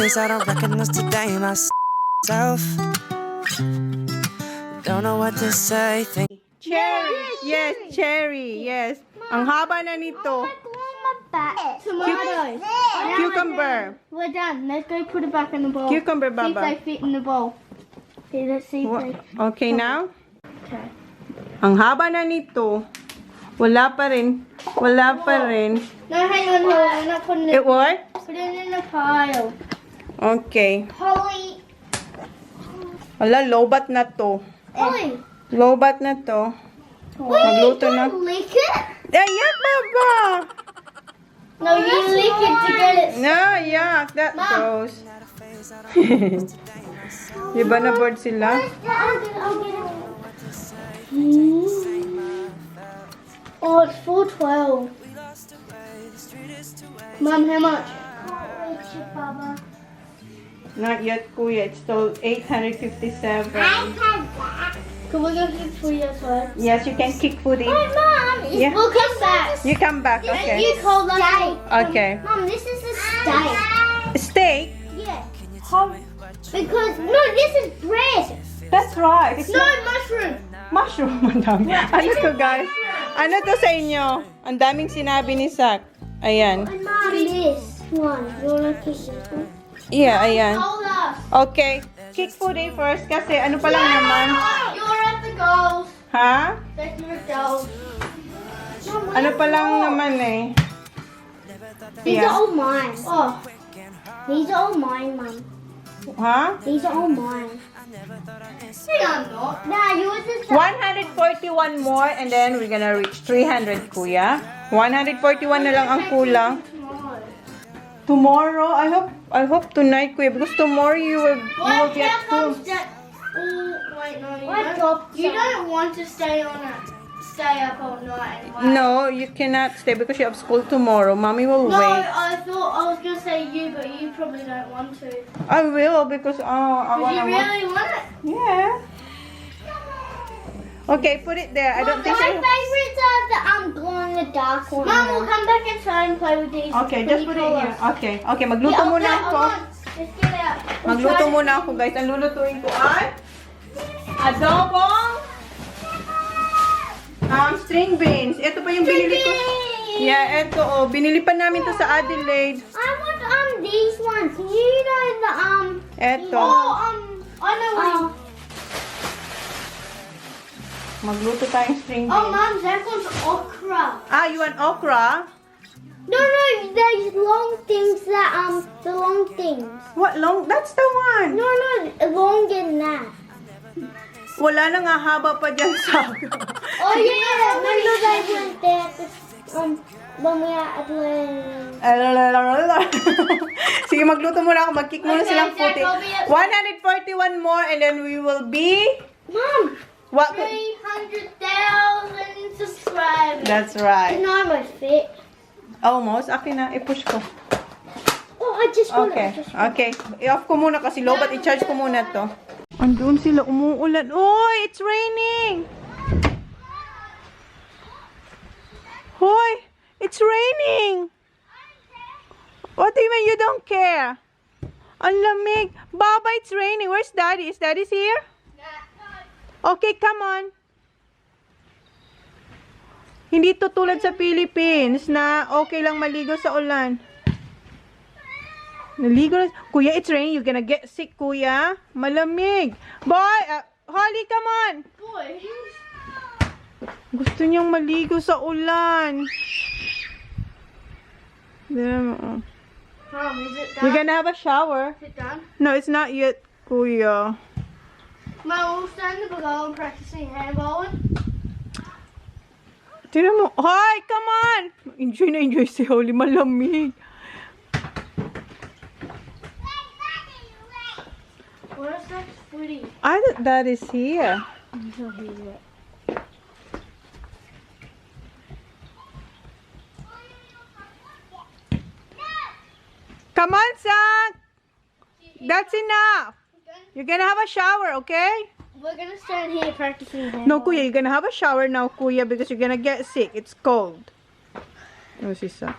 ways I don't recognize today myself. Don't know what to say. Cherry. Yes, cherry. Yes. Ang haba na nito. Tomatoes. Cucumber. We're done. Let's go put it back in the bowl. Cucumber, See if Baba. they fit in the bowl. Okay, let's see if they... Okay now? Okay. Ang haba na nito. Wala pa rin. Wala pa rin. No, hang on, hold on. I'm not putting it... It worked? Put it in the pile. Okay. Holly. Wala, lobat na to. Holly. Lobat na to. Magluto na. Lick it? Ayak, Baba! No, you lick it to get it. No, yuck. That gross. Di ba na bored sila? I'll get it. Oh, it's 412. Mom, how much? Not yet, Kuya. It's still 857. Can we go get food outside? Yes, you can kick food in. Mom, Yeah. we'll come back. You come back, You okay? call us. Okay. Mom, this is a steak. Steak? Yeah. Because, no, this is bread. That's right. It's No, not mushroom. mushroom, madam. Ano to, guys? Ano to sa inyo? Ang daming sinabi ni Zach. Ayan. And Mom, this one. You want to kiss this one? Yeah, ayan. Hold us. Okay. Kick food in first kasi ano pa lang naman. You're at the goals. Ha? That's your goals. Ano pa lang naman eh. These are Yeah. all mine. Oh. These are all mine, Mom. Ha? These are all mine. Hang on, not. Nah, yours is 141 more and then we're gonna reach 300, Kuya. 141 na lang ang kulang. Tomorrow, I hope tonight, Kuya, because tomorrow you will get home. Wait, no, you don't want to stay up all night. And No, you cannot stay because you have school tomorrow. Mommy will No, wait. I thought I was gonna say you, but you probably don't want to. I will because I Do wanna. you really want it? Yeah. Okay, put it there. I don't think My so. favorites are the glow in the dark ones. Mom, we'll come back inside and play with these. Okay, just put it here. Okay, okay. Magluto Yeah, muna okay, ako. hold on. Just get out. Magluto muna ako, guys. Ang lulutuin ko ay adobong string beans. Ito pa yung binili ko. Yeah, ito oh. Binili pa namin to sa Adelaide. I want these ones. You know the Ito. I know what. Magluto tayong string beans. Oh, Mom, that one's okra. Ah, you want okra? No, these long things that the long things. What long? That's the one. No, longer than that. Wala na nga haba pa dyan sa Oh yeah, remember they went there when we were at the... Sige, magluto muna ako. Mag-kick muna Okay, silang Jack, puti. I'll be at- 141 more and then we will be... Mom, What? 300,000 subscribers. That's right. And I almost fit. Almost. Akin na. I-push ko. Oh, I just got Okay. it. Okay. I-off ko muna kasi low, but i-charge ko muna to. Andun sila. Umuulan. Hoy! It's raining! Hoy! It's raining! What do you mean you don't care? Ang lamig. Baba, it's raining. Where's Daddy? Is Daddy's here? Okay, come on. Hindi to tulad sa Philippines na okay lang maligo sa ulan. Naligo na. Kuya, it's raining. You're gonna get sick, Kuya. Malamig. Boy, Holly, come on. Boy. Gusto niyang maligo sa ulan. Mom, is it done? You're gonna have a shower. Is it done? No, it's not yet, Kuya. Mom, we'll stand in the below and practicing handballing. Tignan mo. Hoy, come on. Enjoy na enjoy si Holly. Malamig. Where's that footy? I thought that is here. He's not here yet. Come on, Zach. That's enough. You're gonna have a shower, okay? We're gonna stand here practicing handballing. No, Kuya, you're gonna have a shower now, Kuya, because you're gonna get sick. It's cold. Oh, si Zach.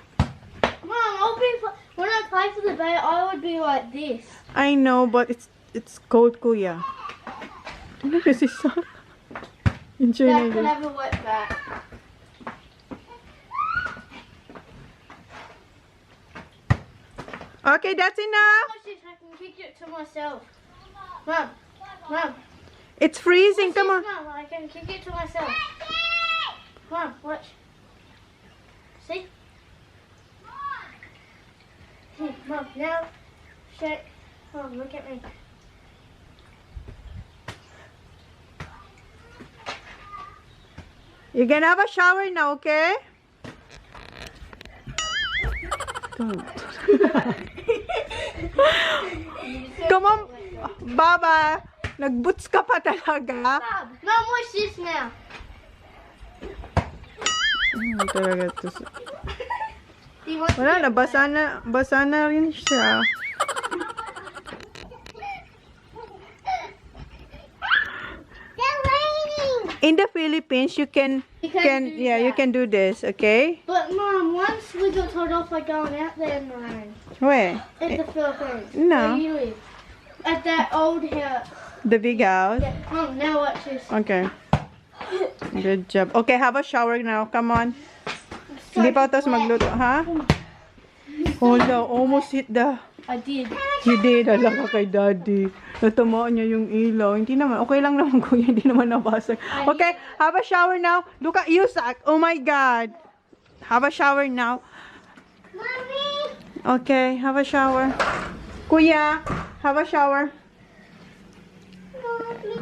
Mom, I'll be When I play for the bay, I would be like this. I know, but it's cold, kuya. Ano kasi sa? Enjoy Dad na could yun. have a wet back. Okay, that's enough. Watch this, I can kick it to myself. Mom, Mom. It's freezing. Watch Come on. this, Mom, I can kick it to myself. Mom, watch. See? Hey, Mom, now shake. Mom, look at me. You're gonna have a shower now, okay? Don't. Come on, Baba. Nagboots ka pa talaga. Mom, watch this now. Talaga to. Do you want Wala na, basa na rin siya. They're raining. In the Philippines, you can You you can do this, okay? But Mom, once we got told off by going out there in the rain. Where? In the Philippines. No. Where you live. At that old house. The big house? Yeah. Mom, now watch this. Okay. Good job. Okay, have a shower now. Come on. Hindi pa tapos magluto, ha? Oh no, almost hit the... I did. You did. Alam ka kay daddy. Natamaan niya yung ilaw. Hindi naman. Okay lang naman kuya. Hindi naman nabasag. Okay, have a shower now. Look at you, Zach. Oh my God. Have a shower now. Mommy. Okay, have a shower. Kuya, have a shower.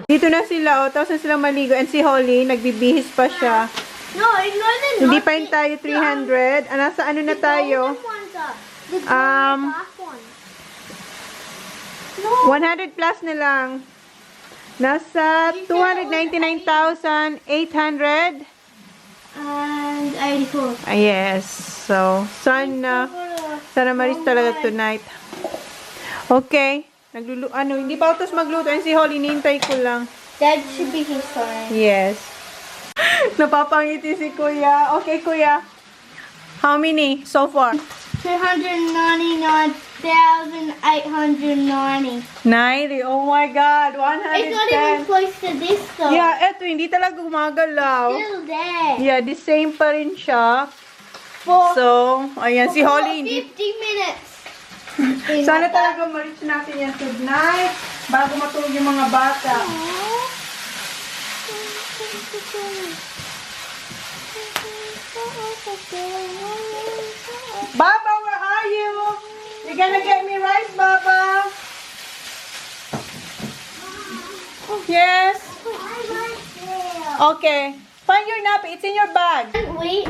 Dito na sila, oh. Tapos na sila maligo. And si Holly, nagbibihis pa siya. No, it's not the Hindi pa rin tayo 300. Ah, nasa ano na tayo? The Um, black one. No. 100 plus na lang. Nasa 299,800. And 84. Yes. So, sana maris talaga tonight. Okay. Hindi pa utos magluto. And si Holly, nintay ko lang. Dad should be his phone. Yes. Napapangiti si Kuya. Okay, Kuya. How many so far? 299,890. 90. Oh my God. 110. It's not even close to this though. Yeah, eto. Hindi talaga gumagalaw. Still there. Yeah, the same pa rin siya. For, So, ayan, si Holly. 50 Hindi, minutes. sana talaga ma-reach natin yan tonight bago matulog yung mga bata. Baba, where are you? You gonna get me rice, Baba? Yes. Okay. Find your nappy. It's in your bag.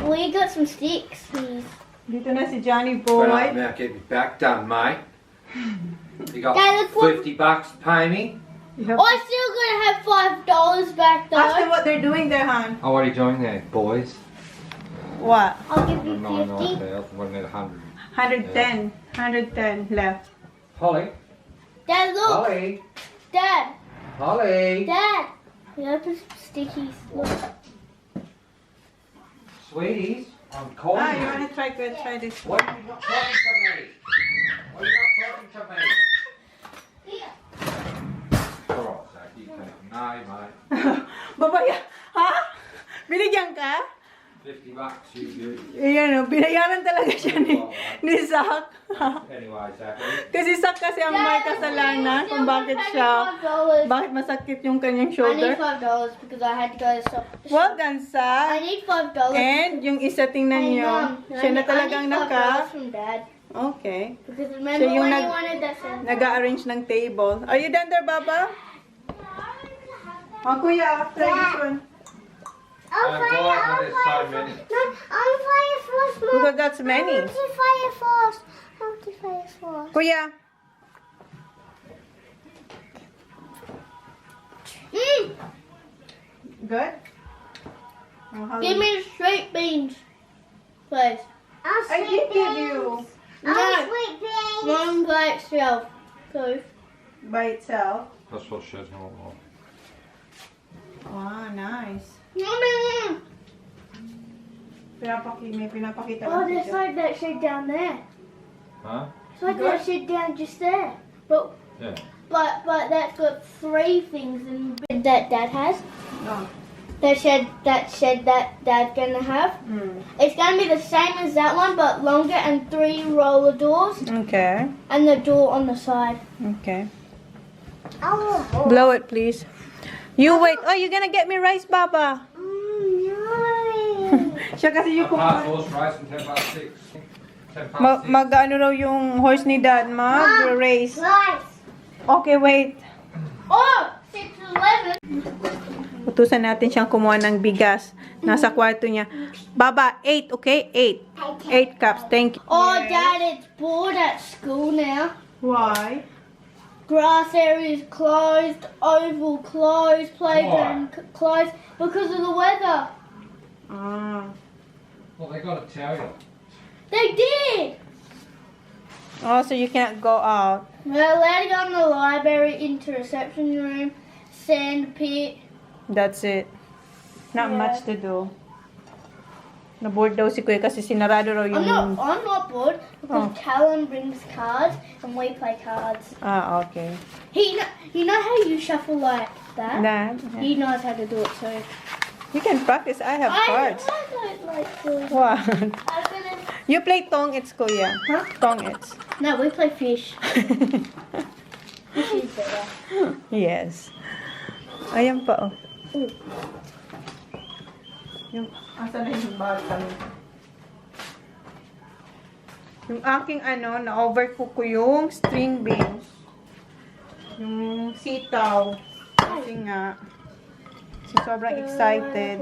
We got some sticks, please. Dito na si Johnny Well, boy. now get your back done, mate. You got Dad, look what- $50 to pay me? Oh, I still gonna have $5 back Ask them though. what they're doing there, hon. Oh, what are you doing there, boys? What? I'll give you 50. 99,000, what about 100? 110. 110 left. Holly? Dad, look. Holly? Dad. Holly? Dad. We open some stickies. Look. Sweeties, I'm calling Ah, you you. want to try this? Why are you not talking to me? Why are you not talking to me? Alright, Zach, you can. No, mate. Babaya. Ha? Binigyan ka? $50, you good. Ayan o, binayaran talaga siya ni Zach. Anyway, Zach. Kasi Zach kasi ang may kasalanan kung bakit siya, bakit masakit yung kanyang I need shoulder. $5 because I had to go to the shop. Well done, I Zach. need $5. And yung isa tingnan Hey, nyo, Mom, siya na talagang I need $5 naka... from Dad. Okay. Because remember Siya yung when you wanted that sandwich? nag-arrange ng table. Are you done there, Baba? Oh, Kuya, try this one. I'll Don't fire, go out I'll when there's so fire. many. No, I'll fire first, Mom. Look, that's many. I want to fire first. I want to fire first. Kuya. Good? Oh, how- Give me the straight beans, please. I did give you No, sweet beans. One by itself, please. by itself. That's what she's not like. Wow, nice. Mommy. May pinapakita Oh, lang there's siya. like that shade down there. Huh? It's like a shed down just there. But Yeah. but that's got 3 things in the bed that Dad has. Oh. That shed that Dad's gonna have. It's gonna be the same as that one, but longer and 3 roller doors Okay. and the door on the side. Okay. Oh, Blow it, please. You wait. Oh, you're gonna get me rice, Baba. no. Siya kasi yung Half horse race and 10 past 6. 10 past 6. mag-ano raw yung horse ni Dad, mag-race. Rice. Okay, wait. Oh, 6:11. Utusan natin siyang kumuha ng bigas. Nasa kwarto niya. Baba, 8, okay? 8. 8 cups, thank you. Oh, Dad, it's bored at school now. Why? Grass area is closed, oval closed, playground closed because of the weather. Ah. Well, they got to tell you. They did. Oh, so you can't go out. We're allowed to go in the library, into reception room, sand pit. That's it. Not Yeah. much to do. Na-bored daw si Kuya kasi sinarado raw yung... I'm not bored because Oh. Callum brings cards and we play cards. Ah, okay. You know how you shuffle like that? Dad, He knows how to do it too. you can practice. I have cards. I don't like to. What? I'm gonna. You play tong-its, Kuya. Huh? Tong-its. No, we play fish. Fish is better. Yes. Ayan pa, oh. Ooh. Yung, asan na yung bottle? Yung aking na-overcook ko yung string beans. Yung sitaw. Kasi nga, sobrang excited.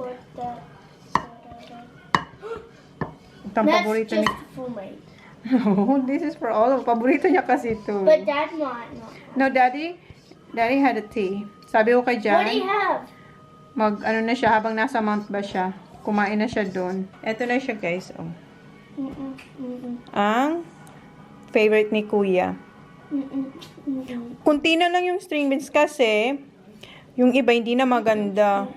Ito ang That's paborito just ni... for me. No, this is for all of. Paborito niya kasi ito. But Dad might not. No, Daddy had a tea. Sabi ko kay What do you Jan, have? na siya habang nasa Mount ba siya. Kumain na siya doon. Ito na siya, guys. Oh. Ang favorite ni Kuya. Kunti na lang yung string beans kasi yung iba hindi na maganda.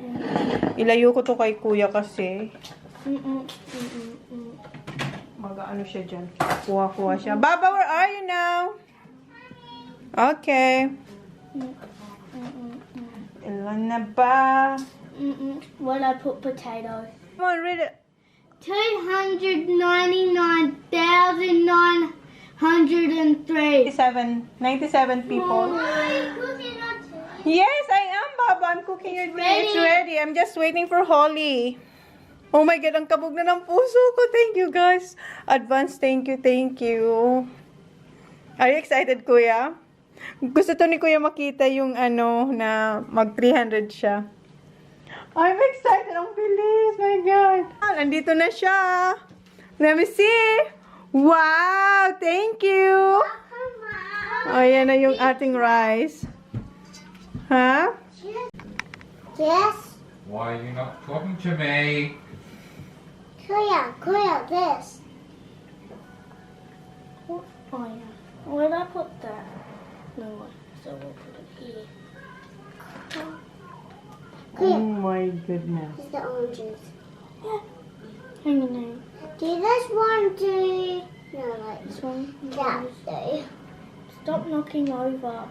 Ilayo ko to kay Kuya kasi mag-ano siya dyan. Kuha-kuha siya. Baba, where are you now? Okay. Ilan na ba? What I put potatoes. Come on, read it. 299,903. 97 people. Yes, I am, Baba. I'm cooking your dinner. It's ready. I'm just waiting for Holly. Oh my God, ang kabog na ng puso ko. Thank you, guys. Advance, thank you, thank you. Are you excited, Kuya? Gusto to ni Kuya makita yung na mag 300 siya. I'm excited. Ang bilis. My God. Nandito na siya. Let me see. Wow. Thank you. Oh, yan na yung ating rice. Huh? Yes. Why are you not talking to me? Kuya, this. Oh yeah. Where'd I put that? No, so we'll put it here. Oh my goodness. It's the oranges. Yeah. Hang on there. Do this one do? No, like this one. That do. Stop knocking over.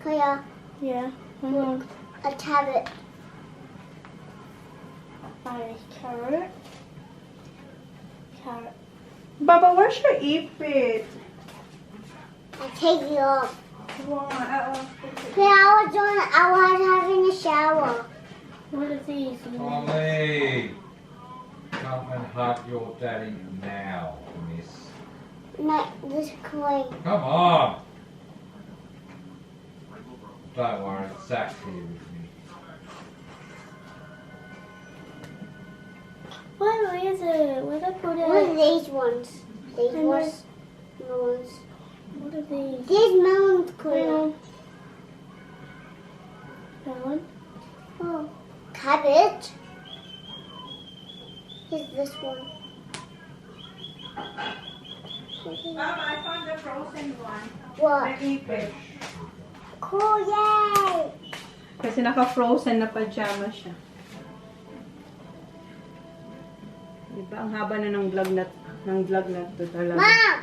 Kuya. Yeah. Hang on. A carrot. Carrot. Carrot. Baba, where's your ipit? I'll take it off. Wow. I was having a shower. What are these? Holly! Come and hug your daddy now, miss. No, this coin. Come on! Don't worry, Zach's here with me. Where is it? Where'd I put it? What are these ones? These ones. Melons. What are these? These melons, Kuya. Melon. Oh. Cabbage. Here's this one. Baba, I found the frozen one. What? The ipit. Cool, yay! Kasi naka-frozen na pajama siya. Diba? Ang haba na ng vlog ng vlog na to talaga. Mom,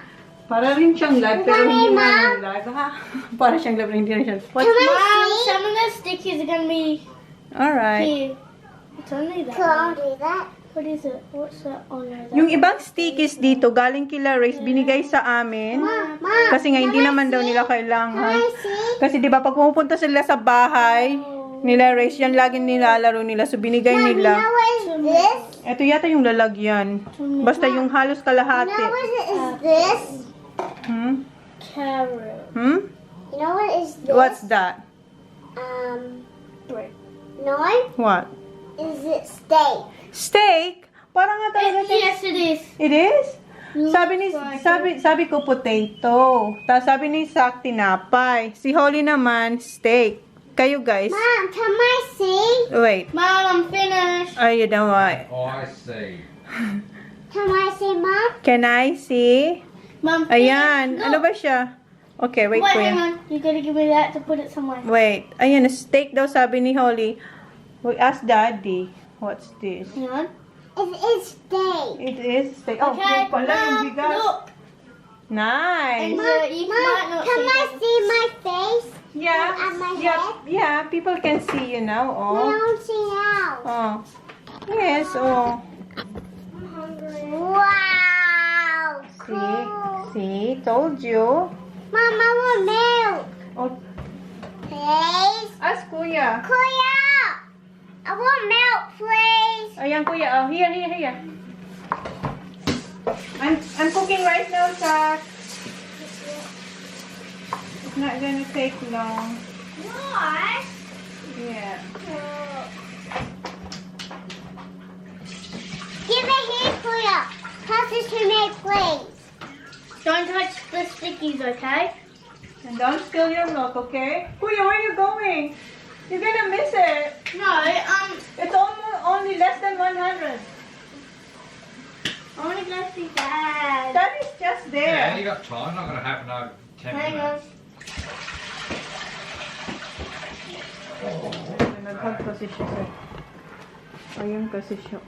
Para rin siyang live, pero hindi na live, ha? Para siyang live, hindi na siya. What's Mom, Some of the stickies are gonna be Alright. here. It's only that. can I do that? What is it? What's that? Oh no, that. Yung ibang stickies dito, galing kila Race, binigay sa amin. Mom, Kasi nga, hindi naman daw nila can kailangan. I see? Kasi di ba pag pumupunta sila sa bahay, nila Race, yan lagi nilalaro nila. So, binigay Mom, you nila. know what is this? Ito yata yung lalagyan. Basta yung halos You know kalahati. what is this? Hmm? Carrot. Hmm? You know what is this? What's that? Bread. No? What? Is it steak? Steak? Parang nga talaga siya. Yes, it is. It is? Sabi ko potato. Tapos sabi ni Sak tinapay. Si Holly naman steak. Kayo guys. Mom, can I see? Wait. Mom, I'm finished. Are you done? Why? I see. Can I see, Mom? Can I see? Mom, Ayan. finished. Ano ba siya? Okay, wait Wait, ko hang yan. on. You gotta give me that to put it somewhere. Wait. Ayan, steak daw sabi ni Holly. We ask Daddy. What's this? Hang on. It is steak. It is steak. Oh, Okay, yung pala yung Mom, bigas. look. Nice. And you might Mom, not can see I that. see my face? Yeah. And my Yeah, head? yeah, people can see you now. I Oh. don't see how. Oh. Yes, oh. Wow. See? Cool. See? Told you. Mom, I want milk. Oh, Please. ask Kuya. Kuya, I want milk, please. Ayan, Kuya. Oh, here. I'm cooking right now, Sak. It's not gonna take long. What? Yeah. Give it here, Kuya. Pass it to me, please. Don't touch the stickies, okay? And don't spill your milk, okay? Kuya, where are you going? You're gonna miss it. No, It's almost only less than 100. I wanna go see Dad. That is just Yeah, there. you got time. Not going to happen over 10 Hang on. minutes. Nag-hug kasi siya. Ayun kasi siya.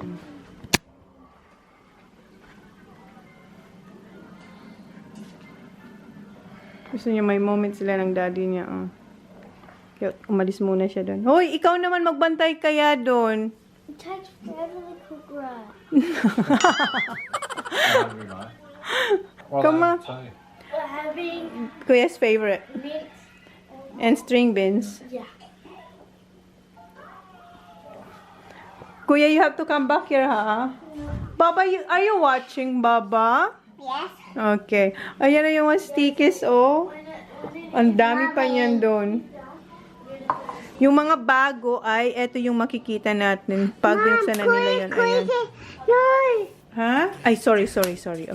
Gusto niya may moment sila ng daddy niya. Oh. Kaya umalis muna siya doon. Hoy, ikaw naman magbantay kaya doon. It takes forever to cook rice. Hungry, mate. Well, Come I on. am too. We're having Kuya's favorite. mince. And string beans. Yeah. Kuya, you have to come back here, ha? Baba, are you watching, Baba? Yes. Okay. Ayan na yung mga stickies, oh. Ang dami pa niyan doon. Yung mga bago ay, eto yung makikita natin. Pag binuksan na nila yun. Ayan. No. Ha? Ay, sorry.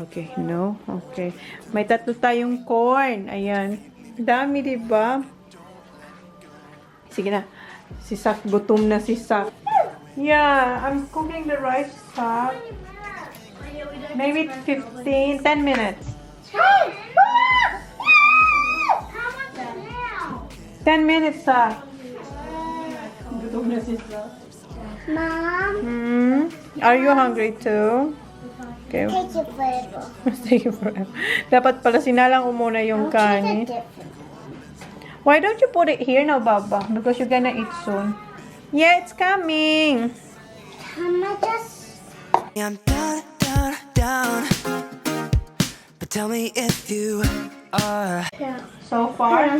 Okay, no? Okay. May tatlo tayong corn. Ayan. Dami, diba? Sige na. Si Sak, gutom na si Sak. Yeah, I'm cooking the rice, Sak. Maybe 10 minutes. 10 minutes, Sak. Gutom na si Sak. Mom, Are you hungry too? Okay. take it forever. Take it forever. Dapat pala sinalang ko muna yung kanin. Why don't you put it here now, Baba? Because you're gonna eat soon. Yeah, it's coming. Can I just... I'm down. But tell me if you are. So far,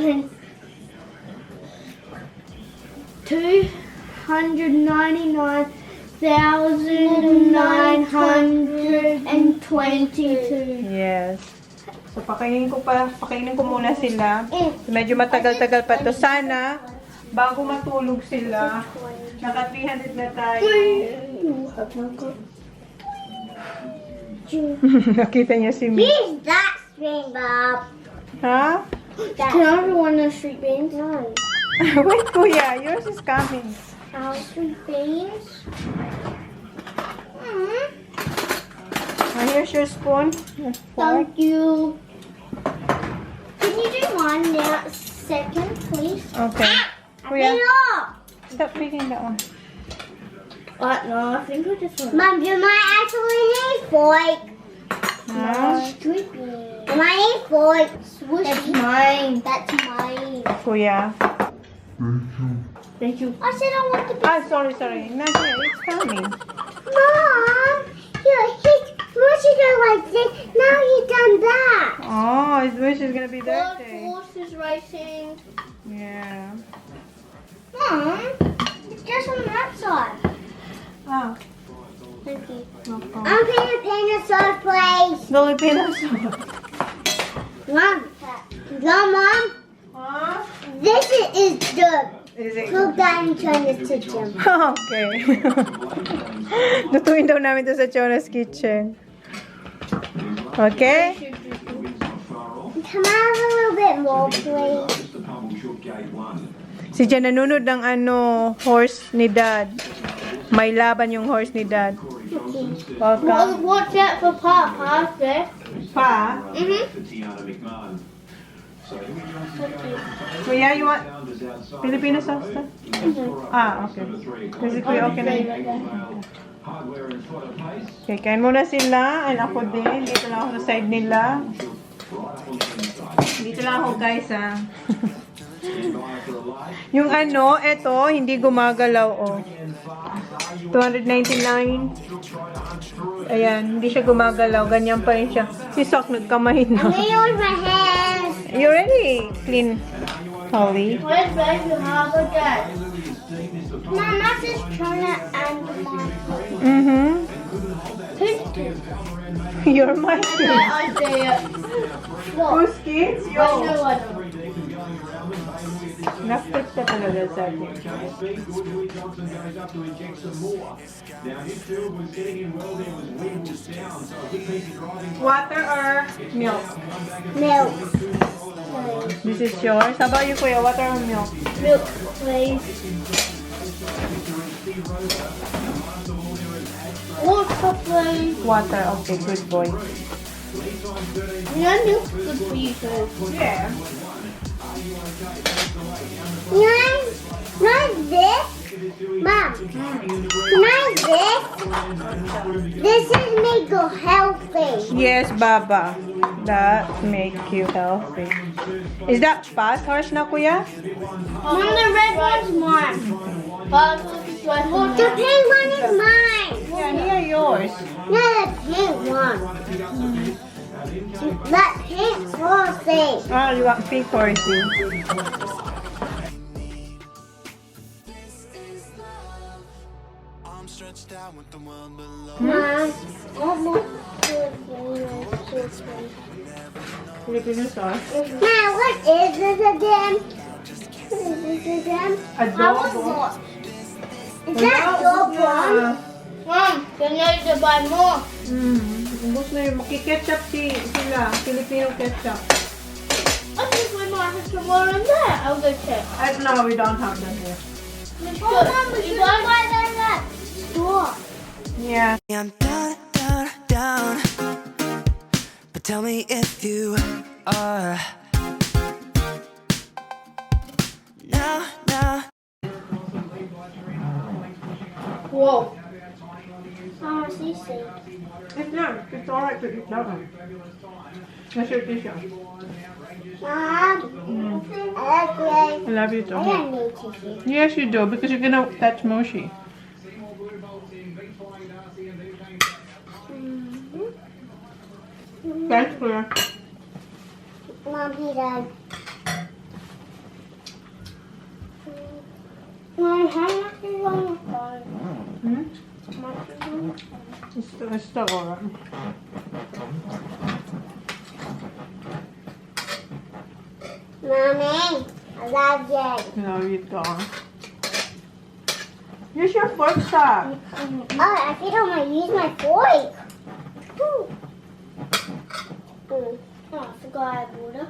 299,922. yes. So pakainin ko muna sila. Medyo matagal-tagal pa to. Sana bago matulog sila, naka 300 na tayo. Nakita niya si Mi. Use that string, Bob. Ha? Can I have one of the street beans? No. Wait, Kuya. Yours is coming. Our street beans. Here's your spoon. Your fork. Thank you. Can you do one now, second, please? Okay. Kuya, Look. stop picking that one. No, I think I just want. Mom, you might actually need fork. Huh? Mine for That's swooshy. mine. That's mine. Kuya. Thank you. I said I want to be. Sorry. Not yet. It's coming. Mom, he's swooshy go like this. Now he's done that. Oh, his wish is gonna be Blood dirty. horse is racing. Yeah. Mom, it's just on that side. Ah. Thank you. Okay. I'm gonna paint a sword, please. Filipinos. Mom, Mom, Huh? this is the Is it? cook that I'm trying to teach him. Okay. Lutuin daw namin to sa Chona's kitchen. Okay? Can I have a little bit more, please? Si Jan nanunod ng horse ni Dad. May laban yung horse ni Dad. Welcome. Watch out for Papa there. Pa? Kuya, you want Filipino sauce? Ah, okay. Kasi kuya, okay na yun. Okay, kain muna sila. And ako din. Dito lang ako sa side nila. Dito lang ako, guys, ah. Yung eto, hindi gumagalaw, oh. 299. Ayan, hindi siya gumagalaw. Ganyan pa rin siya. Si Sok nagkamay na. I'm gonna use my hands. You already clean, Holly. Where's baby Harbour Dad? Mom, that's just Chona and my Mm-hmm. You're my kid. I say it. Who's kids? I know Yo. I don't. Nafit ka talaga sa akin. Water or milk? milk. This is yours. How about you, Kuya? Water or milk? Milk, please. Water, please. Water. Okay, good boy. You know milk's good for you too. Yeah. Nice this. Mom, nice this. This is make you healthy. Yes, Baba. That make you healthy. Is that fast horse na, Kuya? Mom, the red one's mine. The pink one is mine. Yeah, here yours. No, the pink one. That pink horsey. Ah, you want pink horsey. Mom, almost Filipino sauce. Now, what is this again? What is this again? Adobo. Is that your one? Mom, you need to buy more. Ubus na yun. Makiketchup sila. Filipino ketchup. I think we might have some more in there. I'll go check. No, we don't have that here. Let's Oh, go. Mom, we You should want buy that at store. Yeah. I'm down. But tell me if you are. Now. Whoa. Oh, Cece. It's not. It's alright to eat that one. That's your tissue. Mom, I love you too. I don't need tissue. Yes, you do, because you're gonna touch Moshi. Thanks, Claire. Mom, he died. Mom, how much is on the phone? It's still alright. Mommy, I love you. No, you don't. Use your fork, stop. Oh, I think I'm gonna use my fork. Ooh. Oh, I forgot I had water.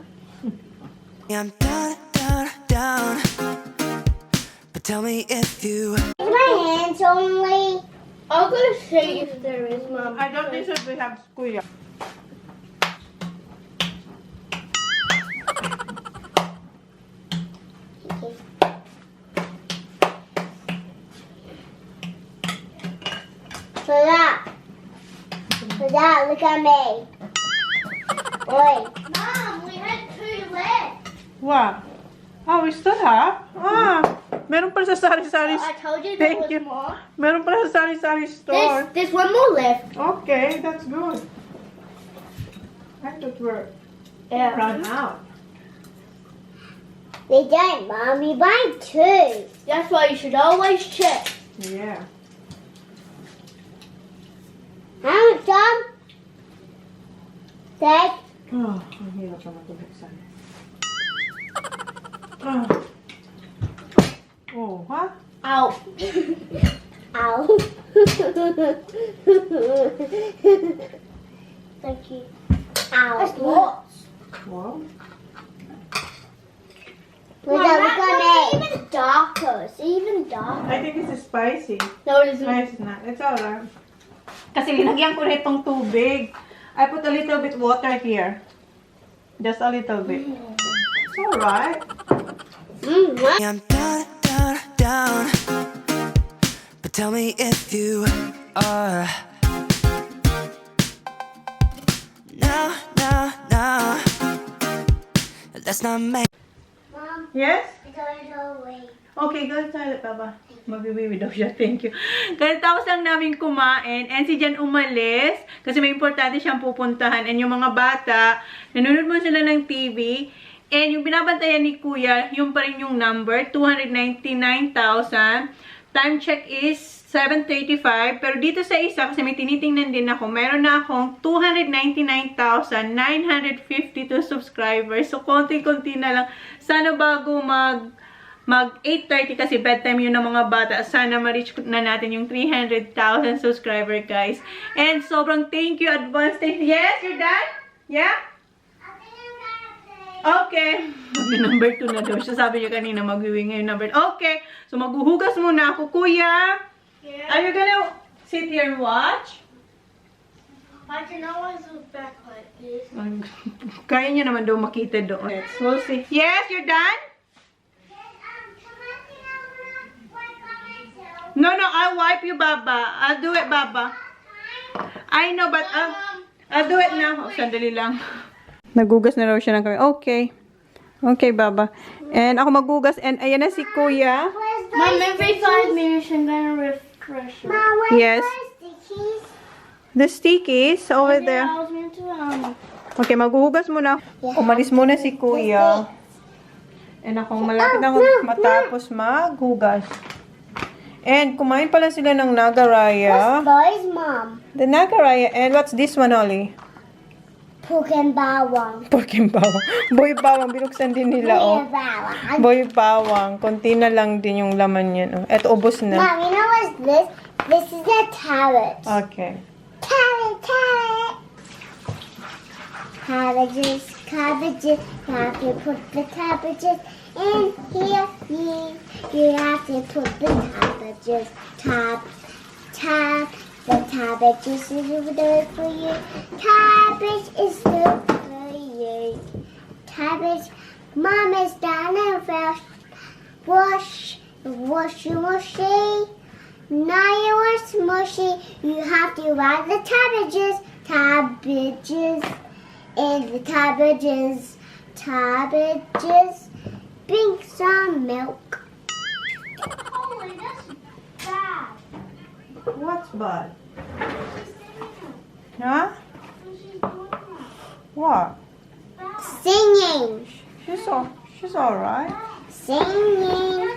I'm down. But tell me if you. Use my hands only. I'll go see if there is, Mom. I don't think so. We have Kuya. So that, look at me. Oi. Mom, we had 2 left. What? Oh, we still have? Meron pa sa sari-sari. I told you there Thank was you. more. Meron pa sa sari-sari store. There's 1 more left. Okay, that's good. I thought we're run out. We don't, Mom. We buy 2. That's why you should always check. Yeah. How much, Tom? Take. Oh, ang hirap naman ito buksan. Oh, ha? Out. Ow. Thank you. Ow. That's lots. Wow. We're Mom, that gonna one's even darker. It's even darker. I think this is spicy. No, it isn't. No, it's not. It's alright. Kasi linagyan ko rin itong tubig. I put a little bit water here. Just a little bit. It's alright. I'm down, down, down. But tell me if you are. No, no, no. Let's not make. Mom, Yes? it's going away. Okay, go inside, Papa. Magbibiwi daw siya. Thank you. Tapos lang namin kumain. And si Jan umalis. Kasi may importante siyang pupuntahan. And yung mga bata, nanonood mo sila ng TV. And yung binabantayan ni Kuya, yung pa rin yung number, 299,000. Time check is 7:35. Pero dito sa isa, kasi may tinitingnan din ako, meron na akong 299,952 subscribers. So, konti-konti na lang. Sana bago mag 8:30 kasi bedtime yun ng mga bata. Sana ma-reach na natin yung 300,000 subscriber, guys. And sobrang thank you, advance. Yes, you're done? Yeah? Okay. Number 2 na daw siya. Sabi niya kanina, mag-uwi ngayon number 2. Okay. So, maghuhugas muna ako, Kuya. Yeah. Are you gonna sit here and watch? I can always look back like this. Kaya niya naman daw makita doon. We'll see. Yes, you're done? No, I'll wipe you, Baba. I'll do it, Baba. I know, but I'll do it now. Oh, sandali lang. Nagugas na raw siya ng kamay. Okay. Okay, Baba. And ako magugas. And ayan na si Kuya. Mom, every 5 minutes I'm gonna refresh it. Mom, Yes. the keys? The stickies over Yeah, there. I was meant to, Okay, maghuhugas muna. Umalis muna si Kuya. And ako, malapit na ako matapos maghugas. And kumain pala sila ng nagaraya. Boys, Mom. The nagaraya. And what's this one, Ollie? Pork and bawang. Pork and bawang. Boy bawang. Binuksan din nila, oh. Bawang. Boy bawang. Konti na lang din yung laman yan, oh. Eto, ubos na. Mom, you know what's this? This is a carrot. Okay. Carrot, carrot. Cabbages, cabbages. You have to put the cabbages in here. You have to put the cabbages. The cabbages is good for you. Cabbage is good for you. Cabbage. Mom is down and fresh. Wash, washy. Now you are smushy. You have to add the cabbages. And the cabbages. Drink some milk. Holy, that's bad. What's bad? Huh? What? Singing. She's alright. Singing.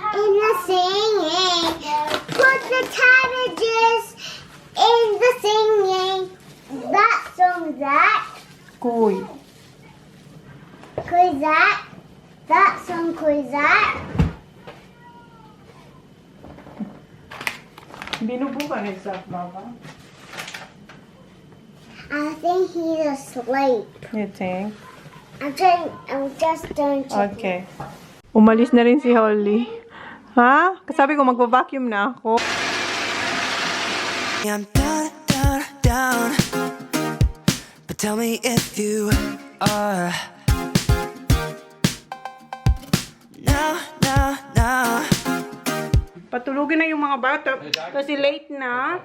In the singing. Put the cabbages in the singing. That song, that. Kuy. Could that. That song, could that. Binubukan itself, Baba. I think he's asleep. You think? I'm just doing chicken. Okay. Umalis na rin si Holly. Ha? Kasabi ko magpa-vacuum na ako. I'm down, down, down. But tell me if you are. No, no, no. Patulugin na yung mga bata kasi late na.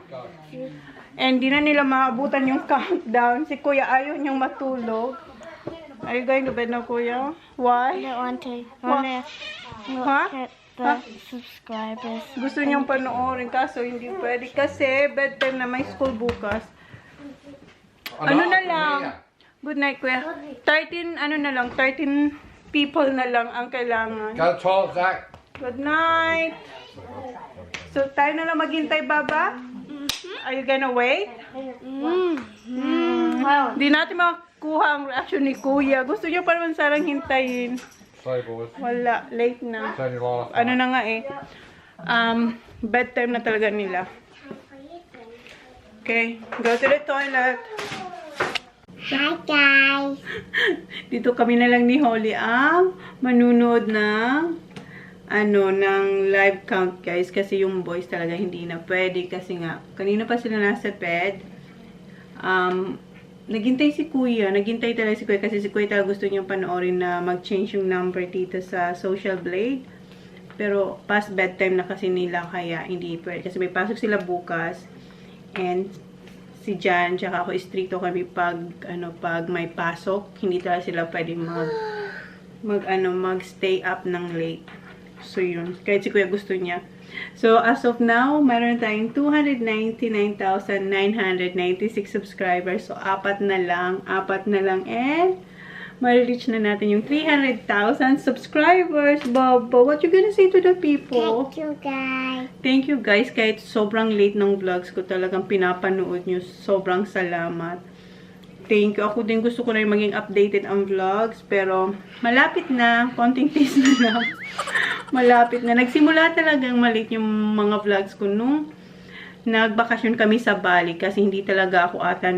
And di na nila maabutan yung countdown. Si Kuya ayaw niyang matulog. Are you going to bed now, Kuya? Why? I don't want to. What? Huh? The subscribers. Gusto niyang panoorin kaso hindi pwede kasi bedtime na may school bukas. Ano na lang? Good night, Kuya. 13, ano na lang, 13 people na lang ang kailangan. Go talk, Zach. Good night. So, tayo na lang maghintay, Baba? Are you gonna wait? Di natin makuha ang reaction ni Kuya. Gusto niyo pa naman sarang hintayin. Sorry, boys. Wala, late na. It's only last Ano na nga eh. Bedtime na talaga nila. Okay, go to the toilet. Hi guys. Dito kami na lang ni Holly ang manunood ng ng live count, guys, kasi yung boys talaga hindi na pwede kasi nga kanina pa sila nasa bed. Naghintay si Kuya, naghintay talaga si Kuya kasi si Kuya talaga gusto niyang panoorin na mag-change yung number dito sa Social Blade. Pero past bedtime na kasi nila kaya hindi pwede kasi may pasok sila bukas. And si Jan tsaka ako stricto kami pag may pasok, hindi talaga sila pwedeng mag-stay up ng late. So yun, kahit si Kuya gusto niya. So as of now, meron tayong 299,996 subscribers. So apat na lang and ma-reach na natin yung 300,000 subscribers. Baba, what you gonna say to the people? Thank you guys. Thank you guys, kahit sobrang late ng vlogs ko, talagang pinapanood nyo. Sobrang salamat. Thank you. Ako din gusto ko na maging updated ang vlogs, pero malapit na. Konting tease na lang. Malapit na. Nagsimula talagang maliit yung mga vlogs ko nung nagbakasyon kami sa Bali kasi hindi talaga ako ata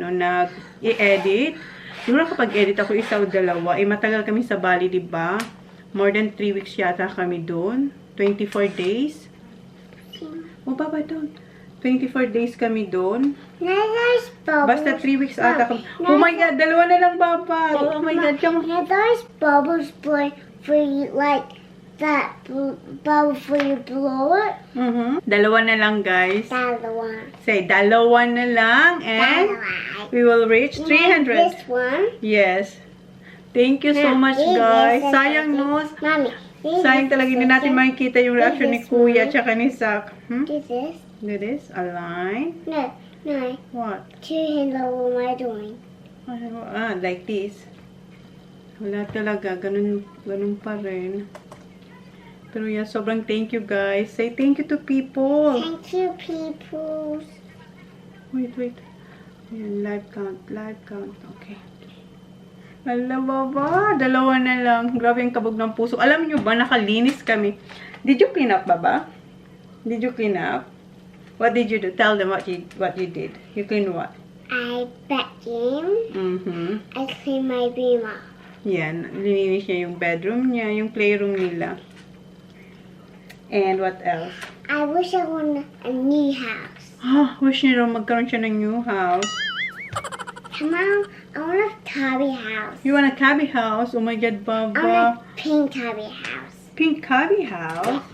nag-i-edit. Siguro kapag edit ako isa o dalawa, matagal kami sa Bali, diba? More than 3 weeks yata kami doon. 24 days. O, baba doon. 24 days kami doon. There's bubbles. Basta 3 weeks ata kami. Oh my God, dalawa na lang, Baba. Oh my God, come on. There's bubbles for you, like that bubble for you blow it. Dalawa na lang, guys. Dalawa. Say, dalawa na lang and we will reach 300. This one. Yes. Thank you so much, guys. Sayang, no? Mommy. Sayang talaga hindi natin makikita yung reaction ni Kuya tsaka ni Zach. Do this. Do this. Align. No. What? Two hands over my doing. Like this. Wala talaga. Ganun pa rin. Pero yeah, sobrang thank you, guys. Say thank you to people. Thank you, people. Wait. Ayan, live count. Okay. Hala, Baba. Dalawa na lang. Grabe ang kabog ng puso. Alam nyo ba, nakalinis kami. Did you clean up, Baba? Did you clean up? What did you do? Tell them what you did. You cleaned what? I vacuumed. I cleaned my beamer. Yan. Lininis niya yung bedroom niya, yung playroom nila. And what else? I wish I wanted a new house. Wish niya raw magkaroon siya ng new house. Come on, I want a cubby house. You want a cubby house? Oh my God, I want Baba. a pink cubby house. Pink cubby house?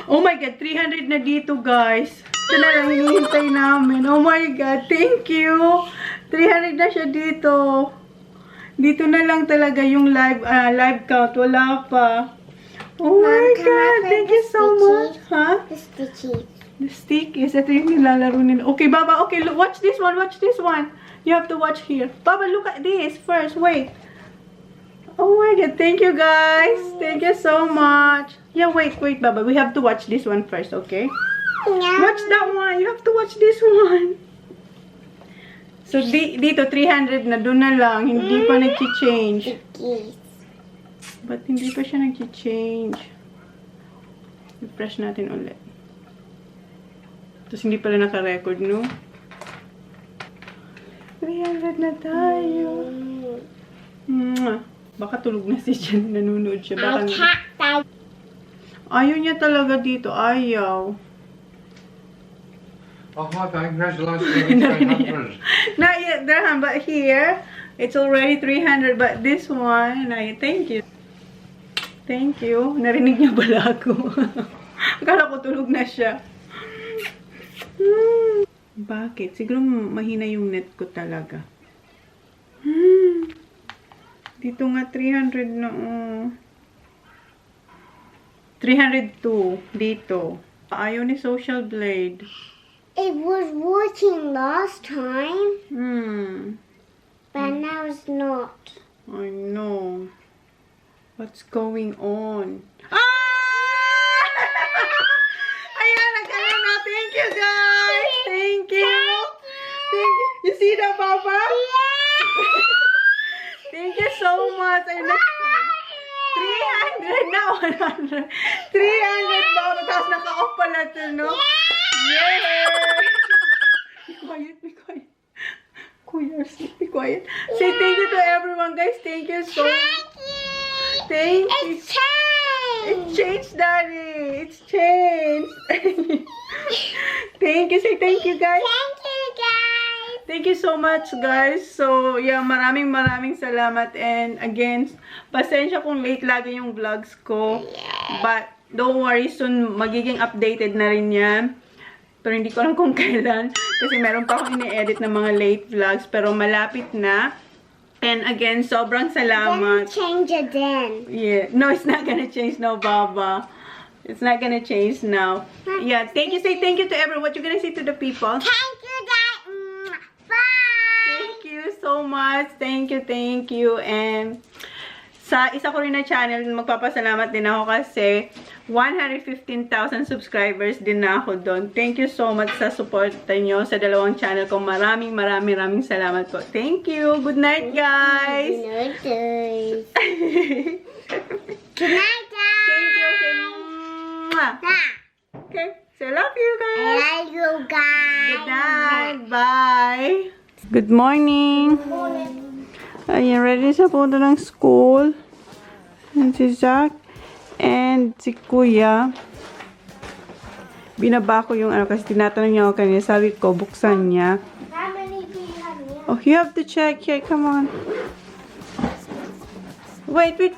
Oh my God, 300 na dito, guys. Ito na lang hinihintay namin. Oh my God, thank you. 300 na siya dito. Dito na lang talaga yung live count. Wala pa. Oh my God, thank you so much. Huh? The sticky. The stickies. Ito yung nilalaro nila. Okay, Baba. Okay, look, watch this one. Watch this one. You have to watch here. Baba, look at this first. Wait. Oh my God. Thank you, guys. Thank you so much. Yeah, wait, Baba. We have to watch this one first, okay? Watch that one. You have to watch this one. So, dito, 300 na. Doon na lang. Hindi pa nag-change. Ba't hindi pa siya nag-change? Refresh natin ulit. Tapos hindi pala naka-record, no? 300 na tayo. Baka tulog na si Jen. Nanonood siya. Baka ayaw niya talaga dito. Ayaw. Oh, hi, babe. Congratulations on 300. Not yet, Dirham, but here, it's already 300. But this one, thank you. Thank you. Narinig niya pala ako. Akala ko tulog na siya. Bakit? Siguro mahina yung net ko talaga. Dito nga 300 na. 302 dito. Ayaw ni Social Blade. It was working last time, but now it's not. I know. What's going on? Ah! Ayan, nagkaroon na. Thank you, guys. Thank you. Thank you. You see that, Papa? Thank you so much. I'm not 300 na 100. 300 daw. Tapos naka-off pala ito, no? Yeah! Be quiet, be quiet. Kuya, be quiet. Say thank you to everyone, guys. Thank you so much. Thank you. It's changed. It's changed, Daddy. It's changed. Thank you. Say thank you, guys. Thank you, guys. Thank you so much, guys. So, yeah, maraming salamat. And again, pasensya kung late lagi yung vlogs ko. But, don't worry, soon magiging updated na rin yan. Pero hindi ko alam kung kailan. Kasi meron pa akong ini-edit ng mga late vlogs. Pero malapit na. And again, sobrang salamat. Change it then. Yeah. No, it's not gonna change now, Baba. It's not gonna change now. Yeah, thank you. Say thank you to everyone. What you gonna say to the people? Thank you, guys. Bye. Thank you so much. Thank you. And sa isa ko rin na channel, magpapasalamat din ako kasi 115,000 subscribers din na ako doon. Thank you so much sa support nyo sa dalawang channel ko. Maraming salamat po. Thank you. Good night, guys. Good night, guys. Good night, guys. Thank you. Say, mwah. Okay. Say, love you, guys. I love you, guys. Good night. Bye. Good morning. Ayan, ready sa punta ng school. And si Zach and si Kuya. Binaba ko yung ano kasi tinatanong niya ako kanina. Sabi ko, buksan niya. How many do you have now? Oh, you have to check here. Come on. Wait for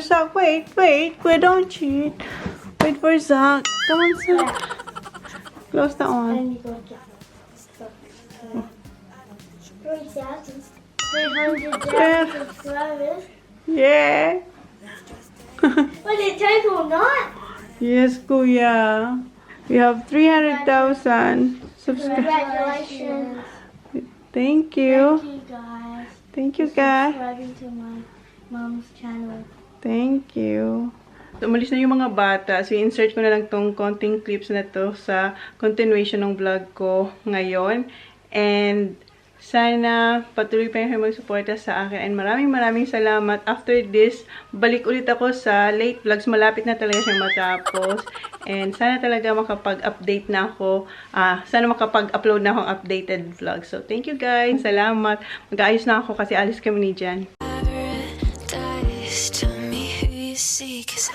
Zach. Wait. Don't cheat. Wait for Zach. Come on, Zach. Close that one. 3,300 subscribers. Yeah. Was it total or not? Yes, Kuya. We have 300,000 subscribers. Congratulations. Thank you. guys. Thank you, guys. Subscribing to my mom's channel. Thank you. Umalis na yung mga bata. So, insert ko na lang tong konting clips na to sa continuation ng vlog ko ngayon. And sana patuloy pa yung mag-suporta sa akin. And maraming salamat. After this, balik ulit ako sa late vlogs. Malapit na talaga siyang matapos. And sana talaga makapag-update na ako. Sana makapag-upload na akong updated vlog. So, thank you guys. Salamat. Mag-aayos na ako kasi alis kami ni Jan. Paradise, tell me who you see, 'cause